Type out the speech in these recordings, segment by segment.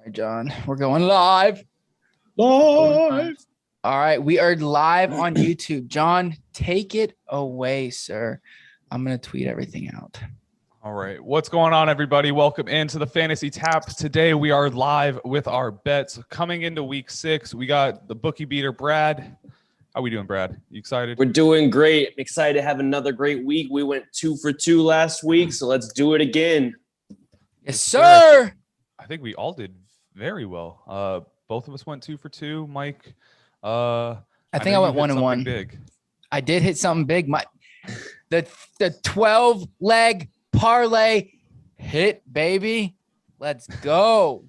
right, John, we're going live. Live. All right, we are live on YouTube. John, take it away, sir. I'm going to tweet everything out. All right. What's going on, everybody? Welcome into the Fantasy Tap. Today, we are live with our bets. Coming into week 6, we got the bookie beater, Brad. How we doing, Brad? You excited? We're doing great. I'm excited to have another great week. We went 2 for 2 last week, so let's do it again. Yes, sir. I think we all did very well. Both of us went 2 for 2. Mike, I think I went 1 and 1. Big. I did hit something big. The 12-leg parlay hit, baby. Let's go.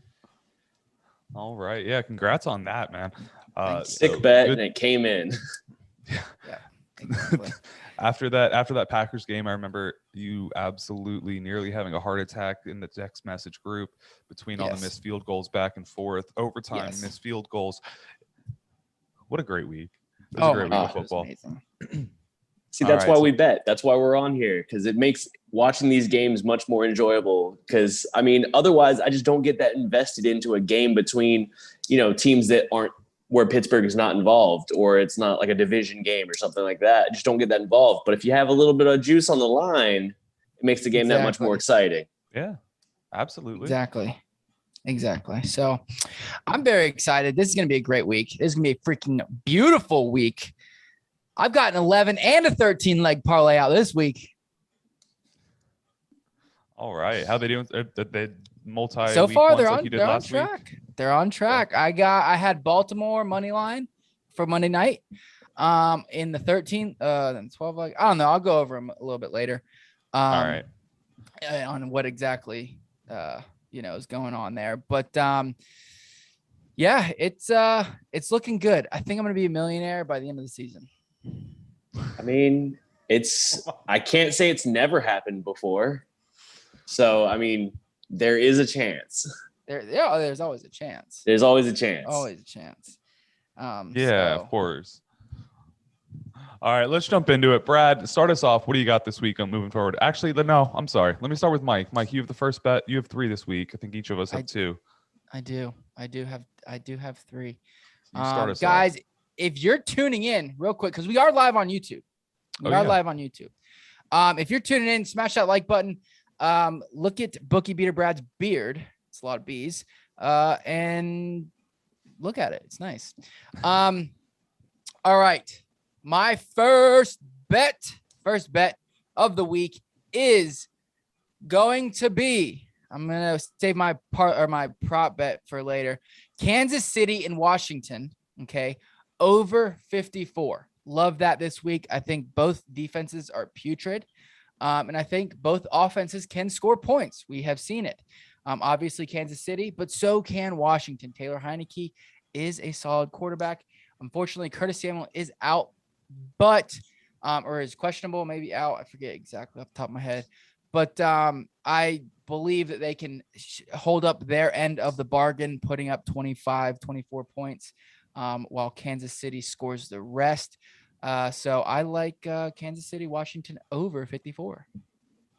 All right. Yeah, congrats on that, man. Sick bet, and it came in. Yeah, exactly. After that Packers game, I remember you absolutely nearly having a heart attack in the text message group between all the missed field goals back and forth, overtime, missed field goals. What a great week. It was a great week of football. See, that's why we bet. That's why we're on here, because it makes watching these games much more enjoyable. Because, I mean, otherwise, I just don't get that invested into a game between, teams that aren't where Pittsburgh is not involved, or it's not like a division game or something like that. I just don't get that involved. But if you have a little bit of juice on the line, it makes the game that much more exciting. Yeah, absolutely. Exactly. So I'm very excited. This is going to be a great week. This is going to be a freaking beautiful week. I've got an 11 and a 13-leg parlay out this week. All right. How they doing? They multi. So far, they're on track. Week? They're on track. I had Baltimore money line for Monday night. In the 13, then 12 leg. I don't know. I'll go over them a little bit later. All right. On what exactly is going on there, but yeah, it's looking good. I think I'm gonna be a millionaire by the end of the season. I mean, I can't say it's never happened before. So, I mean, there is a chance. There's always a chance. There's always a chance. Always a chance. Of course. All right, let's jump into it. Brad, start us off. What do you got this week on moving forward? Actually, no, I'm sorry. Let me start with Mike. Mike, you have the first bet. You have 3 this week. I think each of us have 2. I do have 3. Start us guys, off. If you're tuning in real quick, because we are live on YouTube. Live on YouTube. If you're tuning in, smash that like button. Look at BookieBeatrBrad's beard. It's a lot of bees. And look at it. It's nice. All right. My first bet of the week is going to be, I'm going to save my prop bet for later. Kansas City and Washington. Okay. Over 54. Love that this week. I think both defenses are putrid. And I think both offenses can score points. We have seen it. Obviously Kansas City, but so can Washington. Taylor Heineke is a solid quarterback. Unfortunately, Curtis Samuel is out, but or is questionable, maybe out. I forget exactly off the top of my head. But I believe that they can hold up their end of the bargain, putting up 25, 24 points, while Kansas City scores the rest. So I like Kansas City, Washington over 54.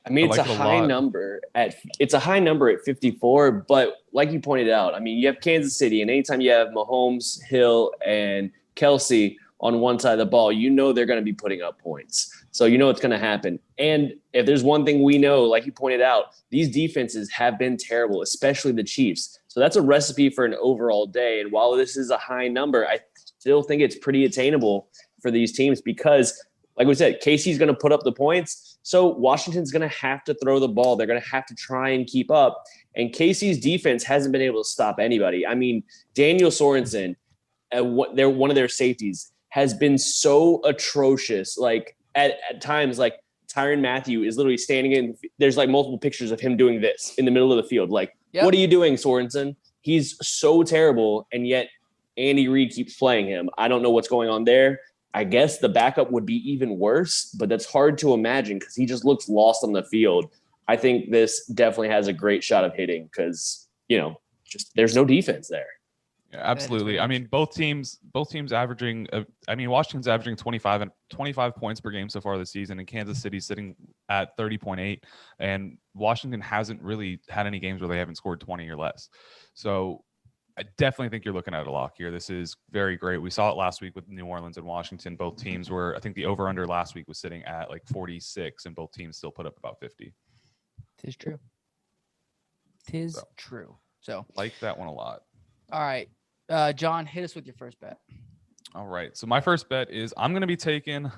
I mean, it's a high number at 54, but like you pointed out, I mean, you have Kansas City, and anytime you have Mahomes, Hill, and Kelsey on one side of the ball, they're going to be putting up points. So it's going to happen. And if there's one thing we know, like you pointed out, these defenses have been terrible, especially the Chiefs. So that's a recipe for an overall day. And while this is a high number, I still think it's pretty attainable for these teams because, like we said, KC's going to put up the points. So Washington's going to have to throw the ball. They're going to have to try and keep up. And KC's defense hasn't been able to stop anybody. I mean, Daniel Sorensen, they're one of their safeties, has been so atrocious. Like at times, like Tyrann Mathieu is literally standing in. There's like multiple pictures of him doing this in the middle of the field. Like, What are you doing, Sorensen? He's so terrible, and yet Andy Reid keeps playing him. I don't know what's going on there. I guess the backup would be even worse, but that's hard to imagine because he just looks lost on the field. I think this definitely has a great shot of hitting because, just there's no defense there. Yeah, absolutely. I mean, both teams averaging. Washington's averaging 25 points per game so far this season, and Kansas City's sitting at 30.8. And Washington hasn't really had any games where they haven't scored 20 or less. So I definitely think you're looking at a lock here. This is very great. We saw it last week with New Orleans and Washington. Both teams were, I think the over-under last week was sitting at like 46, and both teams still put up about 50. Tis true. Tis true. So like that one a lot. All right. John, hit us with your first bet. All right. So my first bet is I'm going to be taking,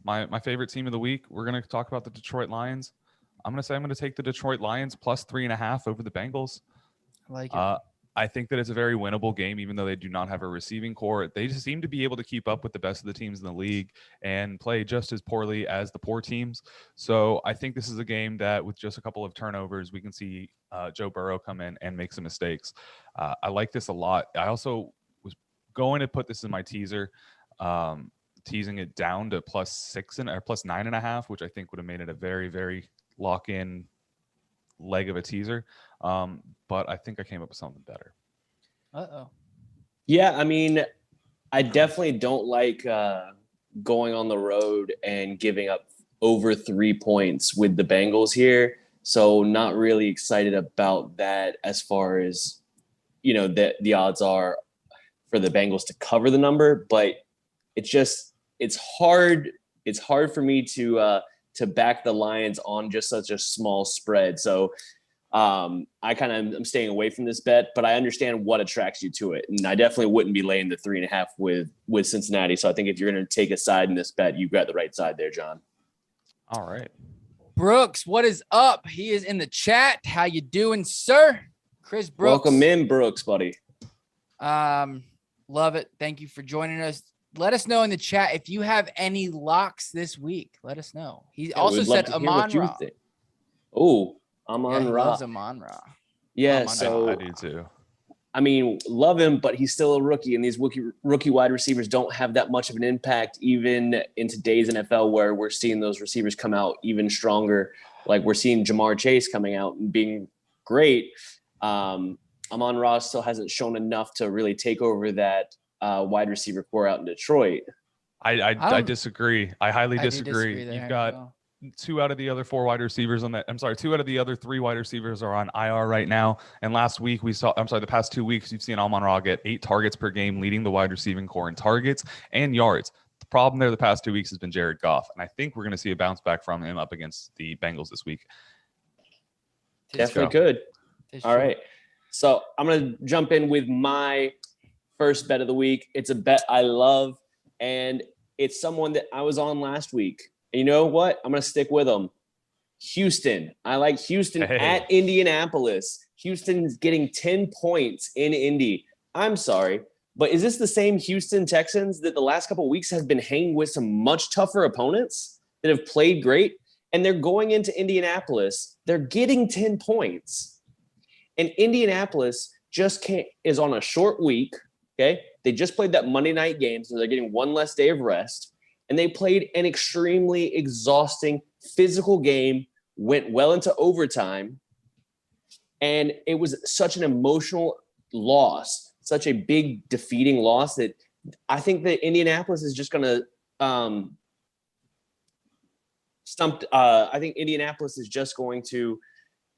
my favorite team of the week. We're going to talk about the Detroit Lions. I'm going to take the Detroit Lions plus 3.5 over the Bengals. I like it. I think that it's a very winnable game, even though they do not have a receiving core. They just seem to be able to keep up with the best of the teams in the league and play just as poorly as the poor teams. So I think this is a game that with just a couple of turnovers, we can see Joe Burrow come in and make some mistakes. I like this a lot. I also was going to put this in my teaser, teasing it down to plus 9.5, which I think would have made it a very, very lock-in leg of a teaser. But I think I came up with something better. Yeah, I mean, I definitely don't like going on the road and giving up over 3 points with the Bengals here. So not really excited about that as far as, the odds are for the Bengals to cover the number. But it's hard. It's hard for me to back the Lions on just such a small spread. So I'm staying away from this bet, but I understand what attracts you to it. And I definitely wouldn't be laying the 3.5 with Cincinnati. So I think if you're going to take a side in this bet, you've got the right side there, John. All right. Brooks, what is up? He is in the chat. How you doing, sir? Chris Brooks. Welcome in, Brooks, buddy. Love it. Thank you for joining us. Let us know in the chat if you have any locks this week. Let us know. He also said Amon-Ra. Oh, Amon-Ra. Loves Amon-Ra. Yeah, so I do too. I mean, love him, but he's still a rookie, and these rookie wide receivers don't have that much of an impact even in today's NFL, where we're seeing those receivers come out even stronger. Like we're seeing Jamar Chase coming out and being great. Amon-Ra still hasn't shown enough to really take over that wide receiver core out in Detroit. I disagree. I highly disagree. You've got 2 out of the other 4 wide receivers on that. 2 out of the other 3 wide receivers are on IR right now. And last week the past 2 weeks, you've seen Amon-Ra get 8 targets per game, leading the wide receiving core in targets and yards. The problem there the past 2 weeks has been Jared Goff. And I think we're going to see a bounce back from him up against the Bengals this week. Definitely good. All right. So I'm going to jump in with my first bet of the week. It's a bet I love, and it's someone that I was on last week. And you know what? I'm going to stick with them. Houston. I like Houston at Indianapolis. Houston's getting 10 points in Indy. I'm sorry, but is this the same Houston Texans that the last couple of weeks have been hanging with some much tougher opponents that have played great? And they're going into Indianapolis. They're getting 10 points. And Indianapolis is on a short week. Okay. They just played that Monday night game, so they're getting one less day of rest. And they played an extremely exhausting physical game, went well into overtime. And it was such an emotional loss, such a big defeating loss that I think that Indianapolis is just going to I think Indianapolis is just going to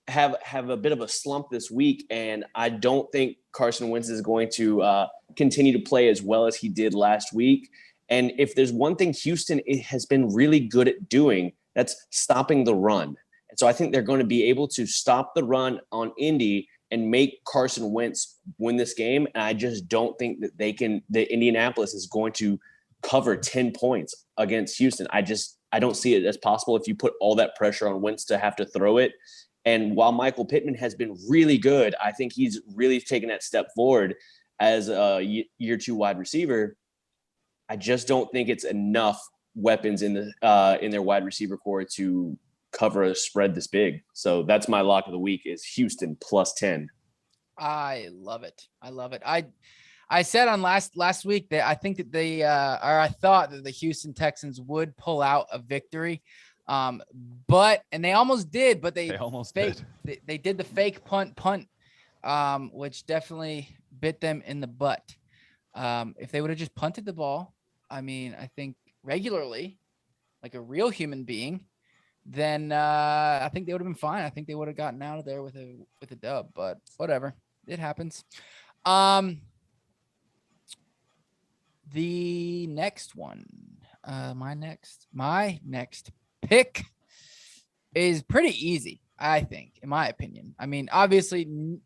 have a bit of a slump this week. And I don't think Carson Wentz is going to continue to play as well as he did last week. And if there's one thing Houston has been really good at doing, that's stopping the run. And so I think they're going to be able to stop the run on Indy and make Carson Wentz win this game. And I just don't think that that Indianapolis is going to cover 10 points against Houston. I don't see it as possible if you put all that pressure on Wentz to have to throw it. And while Michael Pittman has been really good, I think he's really taken that step forward as a year 2 wide receiver. I just don't think it's enough weapons in their wide receiver core to cover a spread this big. So that's my lock of the week is Houston plus 10. I love it. I said on last week that I think that I thought that the Houston Texans would pull out a victory. And they almost did, but they almost did. They did the fake punt, which definitely bit them in the butt. If they would have just punted the ball, I mean, I think regularly, like a real human being, then I think they would have been fine. I think they would have gotten out of there with a dub, but whatever. It happens. The next one, my next pick is pretty easy, I think, in my opinion. I mean, obviously,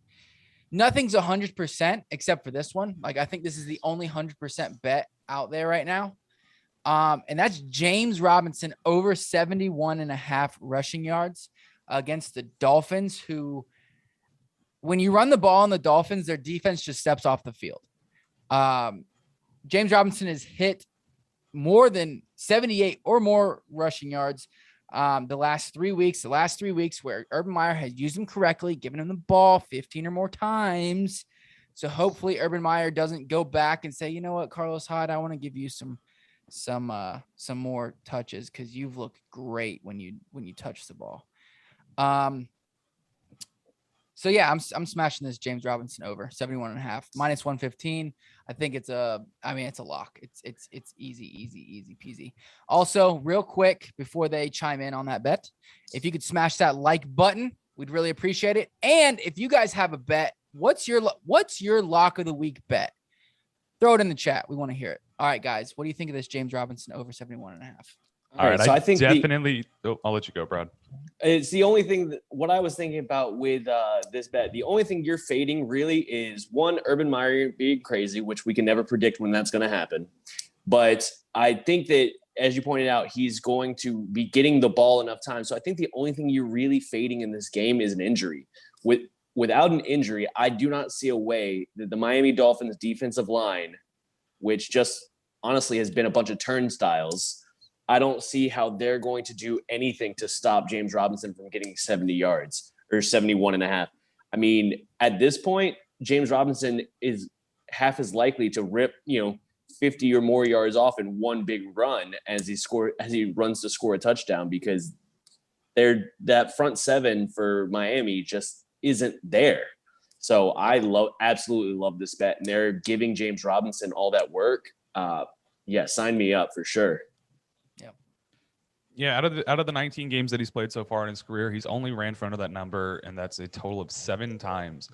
nothing's 100% except for this one. Like, I think this is the only 100% bet out there right now. And that's James Robinson over 71.5 rushing yards against the Dolphins, who, when you run the ball on the Dolphins, their defense just steps off the field. James Robinson has hit more than 78 or more rushing yards the last 3 weeks. The last 3 weeks where Urban Meyer has used him correctly, given him the ball 15 or more times. So hopefully Urban Meyer doesn't go back and say, you know what, Carlos Hyde, I want to give you some more touches because you've looked great when you touch the ball. So yeah, I'm smashing this James Robinson over 71.5 minus 115. I think it's a lock. It's easy peasy. Also, real quick before they chime in on that bet, if you could smash that like button, we'd really appreciate it. And if you guys have a bet, what's your lock of the week bet? Throw it in the chat. We want to hear it. All right, guys, what do you think of this James Robinson over 71.5? All right, so I think definitely. I'll let you go, Brad. It's the only thing what I was thinking about with this bet. The only thing you're fading really is one, Urban Meyer being crazy, which we can never predict when that's going to happen. But I think that, as you pointed out, he's going to be getting the ball enough time. So I think the only thing you're really fading in this game is an injury. Without an injury, I do not see a way that the Miami Dolphins defensive line, which just honestly has been a bunch of turnstiles, I don't see how they're going to do anything to stop James Robinson from getting 70 yards or 71.5. I mean, at this point, James Robinson is half as likely to rip, 50 or more yards off in one big run as he runs to score a touchdown, because that front seven for Miami just isn't there. So I absolutely love this bet, and they're giving James Robinson all that work. Sign me up for sure. Yeah, out of the 19 games that he's played so far in his career, he's only ran front of that number, and that's a total of 7 times.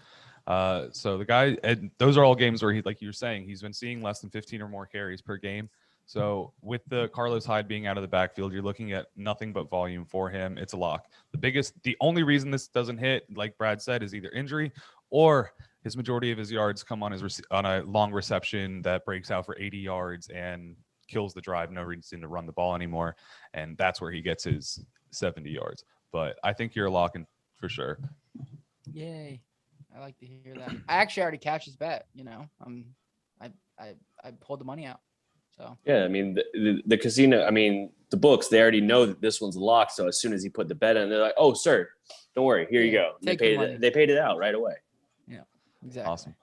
So the guy, and those are all games where he, like you were saying, he's been seeing less than 15 or more carries per game. So with the Carlos Hyde being out of the backfield, you're looking at nothing but volume for him. It's a lock. The only reason this doesn't hit, like Brad said, is either injury or his majority of his yards come on a long reception that breaks out for 80 yards and kills the drive, no reason to run the ball anymore, and that's where he gets his 70 yards. But I think you're locking for sure. Yay, I like to hear that. I actually already cashed his bet. I pulled the money out. So yeah, I mean the casino, I mean the books, they already know that this one's locked. So as soon as he put the bet in, they're like, "Oh, sir, don't worry, here you go." They paid it out right away. Yeah, exactly. Awesome.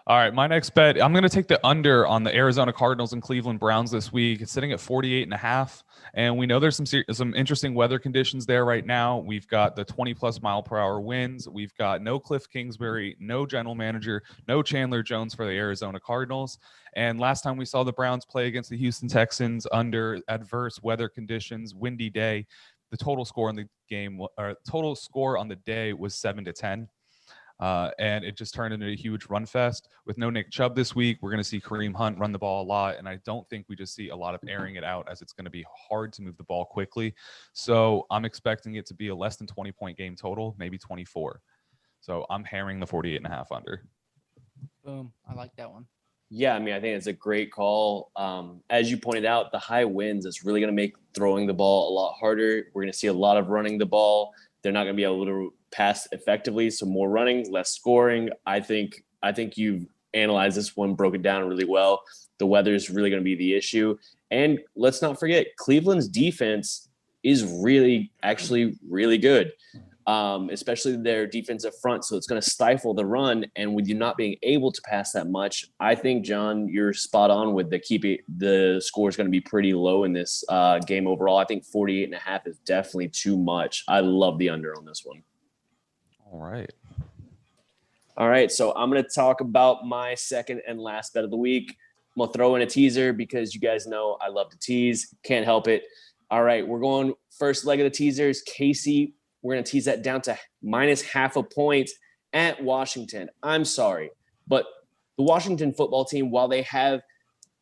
All right, my next bet, I'm going to take the under on the Arizona Cardinals and Cleveland Browns this week. It's sitting at 48.5, and we know there's some interesting weather conditions there right now. We've got the 20-plus mile-per-hour winds. We've got no Cliff Kingsbury, no general manager, no Chandler Jones for the Arizona Cardinals. And last time we saw the Browns play against the Houston Texans under adverse weather conditions, windy day, the total score on the day was 7-10. And it just turned into a huge run fest. With no Nick Chubb this week, we're going to see Kareem Hunt run the ball a lot, and I don't think we just see a lot of airing it out, as it's going to be hard to move the ball quickly. So I'm expecting it to be a less than 20-point game total, maybe 24. So I'm hammering the 48.5 under. Boom. I like that one. Yeah, I mean, I think it's a great call. As you pointed out, the high winds is really going to make throwing the ball a lot harder. We're going to see a lot of running the ball. They're not going to be able to pass effectively, so more running, less scoring. I think you've analyzed this one, broke it down really well. The weather is really going to be the issue. And let's not forget, Cleveland's defense is actually really good, especially their defensive front. So it's going to stifle the run. And with you not being able to pass that much, I think, John, you're spot on with the score is going to be pretty low in this game overall. I think 48.5 is definitely too much. I love the under on this one. All right. So I'm going to talk about my second and last bet of the week. I'm going to throw in a teaser because you guys know I love to tease. Can't help it. All right. We're going first leg of the teasers. Casey, we're going to tease that down to minus half a point at Washington. I'm sorry, but the Washington football team, while they have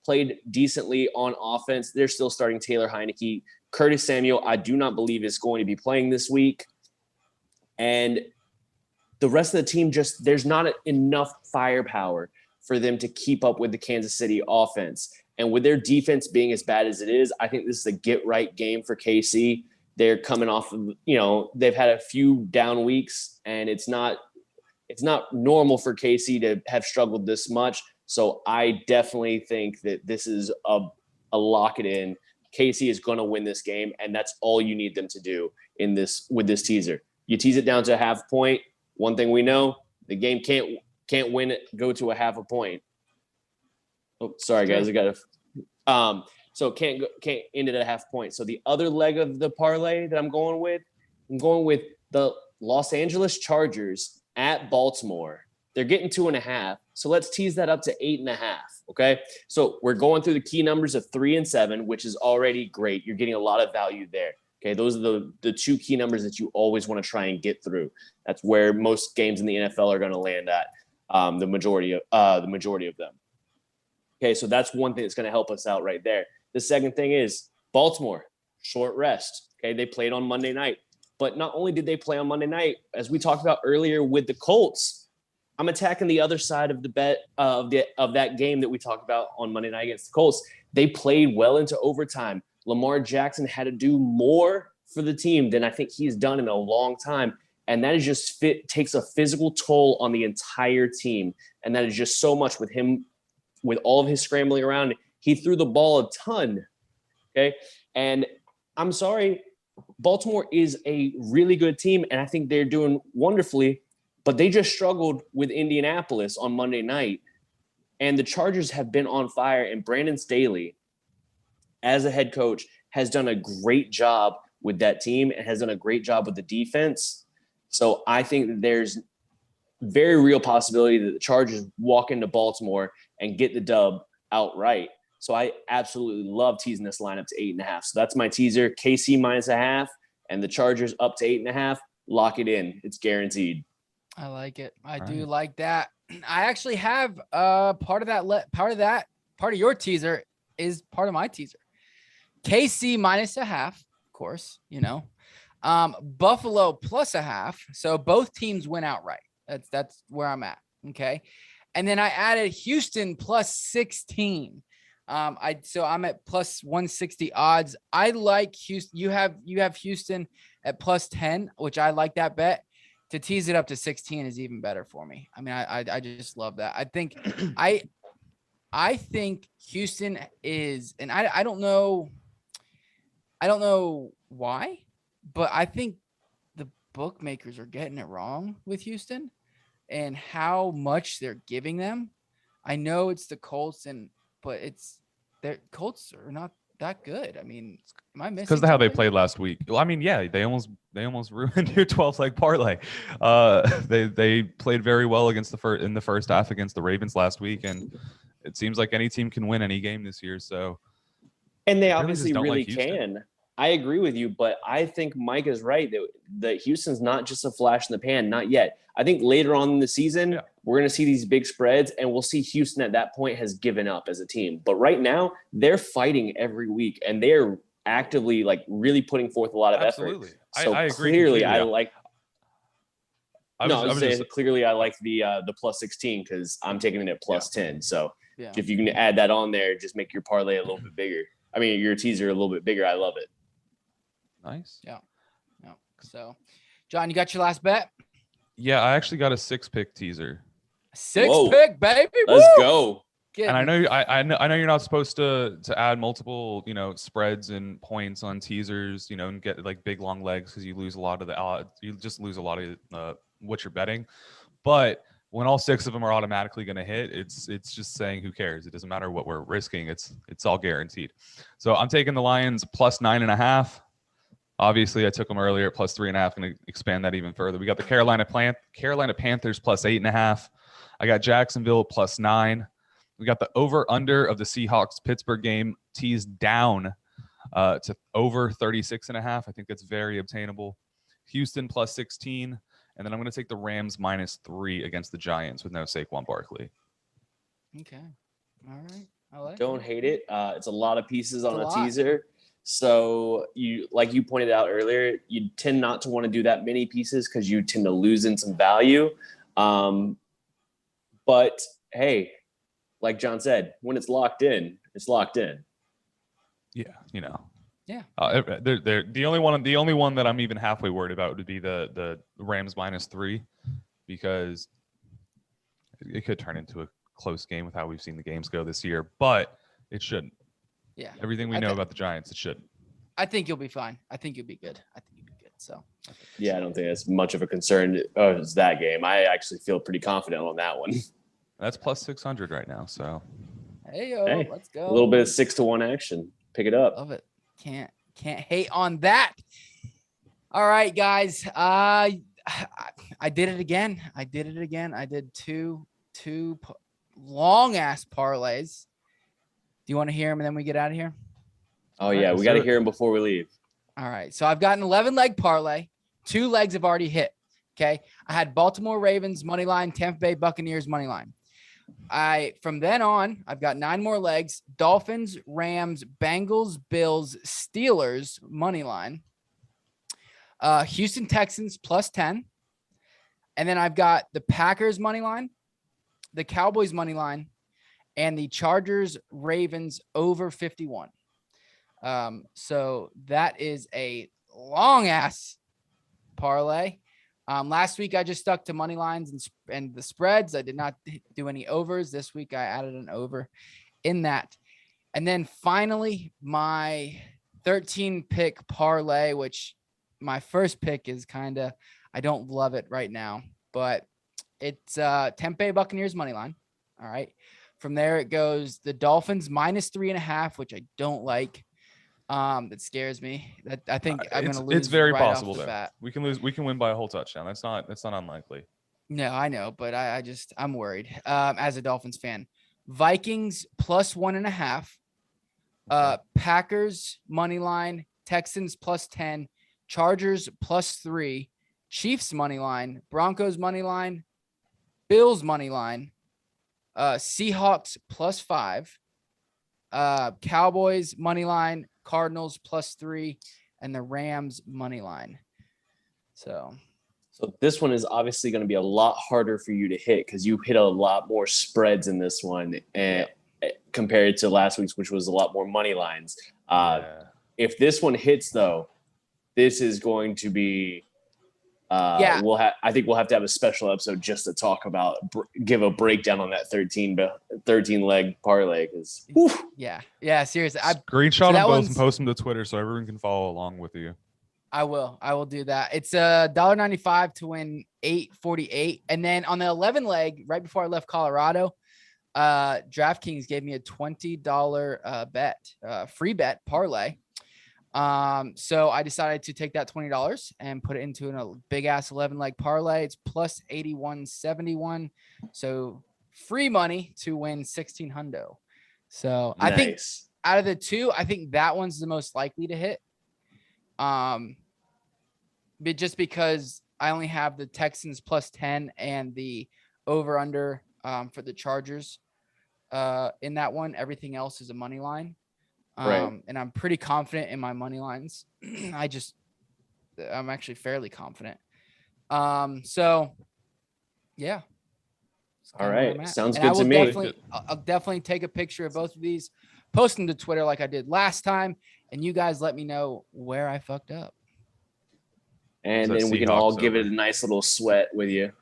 played decently on offense, they're still starting Taylor Heineke. Curtis Samuel, I do not believe is going to be playing this week. And the rest of the team, just there's not enough firepower for them to keep up with the Kansas City offense. And with their defense being as bad as it is, I think this is a get-right game for KC. They're coming off of, they've had a few down weeks, and it's not normal for KC to have struggled this much. So I definitely think that this is a lock it in. KC is going to win this game, and that's all you need them to do with this teaser. You tease it down to a half point. One thing we know, the game can't win it, go to a half a point. Oh, sorry guys, I got to. So can't end it at a half point. So the other leg of the parlay that I'm going with the Los Angeles Chargers at Baltimore. They're getting 2.5. So let's tease that up to 8.5. Okay. So we're going through the key numbers of 3 and 7, which is already great. You're getting a lot of value there. Okay. Those are the two key numbers that you always want to try and get through. That's where most games in the NFL are going to land at. The majority of them. Okay. So that's one thing that's going to help us out right there. The second thing is Baltimore, short rest. Okay. They played on Monday night, but not only did they play on Monday night, as we talked about earlier with the Colts, I'm attacking the other side of the bet of that game that we talked about on Monday night against the Colts. They played well into overtime. Lamar Jackson had to do more for the team than I think he's done in a long time. And that is just takes a physical toll on the entire team. And that is just so much with him, with all of his scrambling around. He threw the ball a ton. Okay. And I'm sorry, Baltimore is a really good team. And I think they're doing wonderfully, but they just struggled with Indianapolis on Monday night. And the Chargers have been on fire. And Brandon Staley, as a head coach, has done a great job with that team and has done a great job with the defense. So I think that there's very real possibility that the Chargers walk into Baltimore and get the dub outright. So I absolutely love teasing this lineup to 8.5. So that's my teaser. KC -0.5 and the Chargers up to 8.5. Lock it in. It's guaranteed. I like it. I do like that. I actually have part of your teaser is part of my teaser. KC -0.5, of course, Buffalo +0.5. So both teams win outright. That's where I'm at. Okay. And then I added Houston +16. So I'm at +160 odds. I like Houston. You have Houston at +10, which I like that bet. To tease it up to 16 is even better for me. I mean, I just love that. I think I think Houston is, and I don't know why, but I think the bookmakers are getting it wrong with Houston and how much they're giving them. I know it's the Colts, but their Colts are not that good. I mean, am I missing? Because of how they played last week. Well, I mean, yeah, they almost ruined your 12-leg parlay. They played very well in the first half against the Ravens last week, and it seems like any team can win any game this year. So, and they obviously really can. I agree with you, but I think Mike is right that Houston's not just a flash in the pan, not yet. I think later on in the season, we're going to see these big spreads, and we'll see Houston at that point has given up as a team. But right now, they're fighting every week, and they're actively really putting forth a lot of effort. So I agree. Clearly, I like. Clearly, I like the +16 because I'm taking it at +10. So if you can add that on there, just make your parlay a little bit bigger. I mean, your teaser a little bit bigger. I love it. Nice. Yeah. So, John, you got your last bet? Yeah, I actually got a 6-pick teaser. 6-pick, baby. Let's go. And I know you're not supposed to add multiple, spreads and points on teasers, and get big long legs because you lose a lot of the odds. You just lose a lot of what you're betting. But when all 6 of them are automatically going to hit, it's just saying who cares? It doesn't matter what we're risking. It's all guaranteed. So I'm taking the Lions +9.5. Obviously, I took them earlier at +3.5. Going to expand that even further. We got the Carolina Panthers +8.5. I got Jacksonville +9. We got the over/under of the Seahawks-Pittsburgh game teased down to over 36.5. I think that's very obtainable. Houston +16. And then I'm going to take the Rams -3 against the Giants with no Saquon Barkley. Okay. All right. I like Don't hate it. It's a lot of pieces on a lot. teaser. So like you pointed out earlier, you tend not to want to do that many pieces because you tend to lose in some value. But hey, like John said, when it's locked in, it's locked in. Yeah, Yeah. They're the only one that I'm even halfway worried about would be the Rams -3, because it could turn into a close game with how we've seen the games go this year, but it shouldn't. Yeah. Everything we know about the Giants, it shouldn't. I think you'll be fine. I think you'll be good. So. Yeah, I don't think that's much of a concern as that game. I actually feel pretty confident on that one. That's +600 right now. So. Hey, let's go. A little bit of 6-1 action. Pick it up. Love it. Can't hate on that. All right, guys. I did it again. I did two long ass parlays. Do you want to hear them and then we get out of here? Oh yeah, we got to hear them before we leave. All right. So I've got an 11-leg parlay. 2 legs have already hit. Okay. I had Baltimore Ravens money line, Tampa Bay Buccaneers money line. From then on, I've got 9 more legs: Dolphins, Rams, Bengals, Bills, Steelers money line, Houston Texans +10, and then I've got the Packers money line, the Cowboys money line, and the Chargers Ravens over 51. So that is a long ass parlay. Last week I just stuck to money lines and the spreads. I did not do any overs. This week I added an over in that. And then finally my 13 pick parlay, which my first pick is I don't love it right now, but it's Tampa Bay Buccaneers money line. All right. From there it goes the Dolphins -3.5, which I don't like. That scares me. That I think I'm going to lose. It's very right possible off the that bat. we can lose. We can win by a whole touchdown. That's not unlikely. No, I know, but I'm worried. As a Dolphins fan, Vikings +1.5, Packers money line, Texans +10, Chargers +3, Chiefs money line, Broncos money line, Bills money line, Seahawks +5, Cowboys money line, Cardinals +3, and the Rams money line. So this one is obviously going to be a lot harder for you to hit because you hit a lot more spreads in this one compared to last week's, which was a lot more money lines. If this one hits, though, this is going to be I think we'll have to have a special episode just to talk about, give a breakdown on that 13 leg parlay. Seriously. Screenshot them both and post them to Twitter so everyone can follow along with you. I will do that. It's $1.95 to win 848. And then on the 11 leg, right before I left Colorado, DraftKings gave me a $20 free bet parlay. So I decided to take that $20 and put it into a big ass 11 leg parlay. It's +8171. So free money to win 1,600. So nice. I think out of the two, I think that one's the most likely to hit. But just because I only have the Texans +10 and the over under for the Chargers in that one, everything else is a money line. Right. And I'm pretty confident in my money lines. I'm actually fairly confident. So yeah. All right. Sounds good to me. I'll definitely take a picture of both of these, post them to Twitter like I did last time, and you guys let me know where I fucked up. And then we can all give it a nice little sweat with you.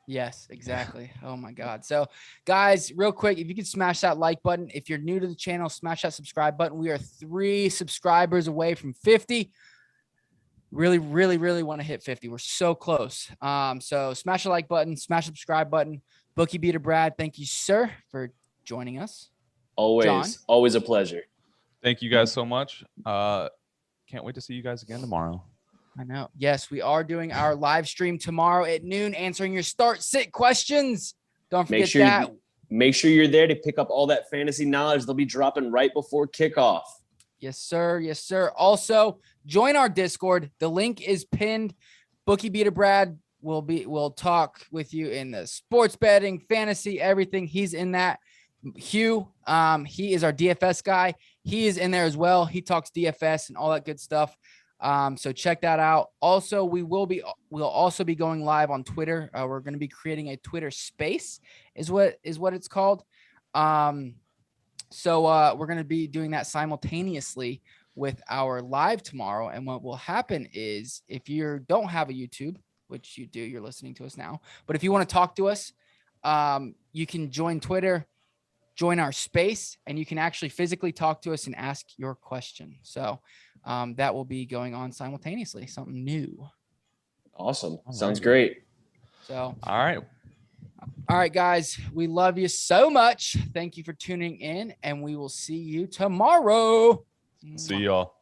Yes, exactly. Oh my God. So guys, real quick, if you could smash that like button. If you're new to the channel, smash that subscribe button. We are 3 subscribers away from 50. Really, really, really want to hit 50. We're so close. So smash the like button, smash the subscribe button. BookieBeatrBrad, thank you, sir, for joining us. Always a pleasure. Thank you guys so much. Can't wait to see you guys again tomorrow. I know. Yes, we are doing our live stream tomorrow at noon, answering your start-sit questions. Don't forget that. Make sure you're there to pick up all that fantasy knowledge. They'll be dropping right before kickoff. Yes, sir. Yes, sir. Also, join our Discord. The link is pinned. BookieBeatrBrad will talk with you in the sports betting, fantasy, everything. He's in that. Hugh, he is our DFS guy. He is in there as well. He talks DFS and all that good stuff. So check that out. Also, we'll also be going live on Twitter. We're going to be creating a Twitter space is what it's called. So we're going to be doing that simultaneously with our live tomorrow. And what will happen is if you don't have a YouTube, which you do, you're listening to us now, but if you want to talk to us, you can join Twitter, join our space, and you can actually physically talk to us and ask your question. So that will be going on simultaneously, something new. Awesome. Sounds great. So, all right, guys, we love you so much. Thank you for tuning in, and we will see you tomorrow. See y'all.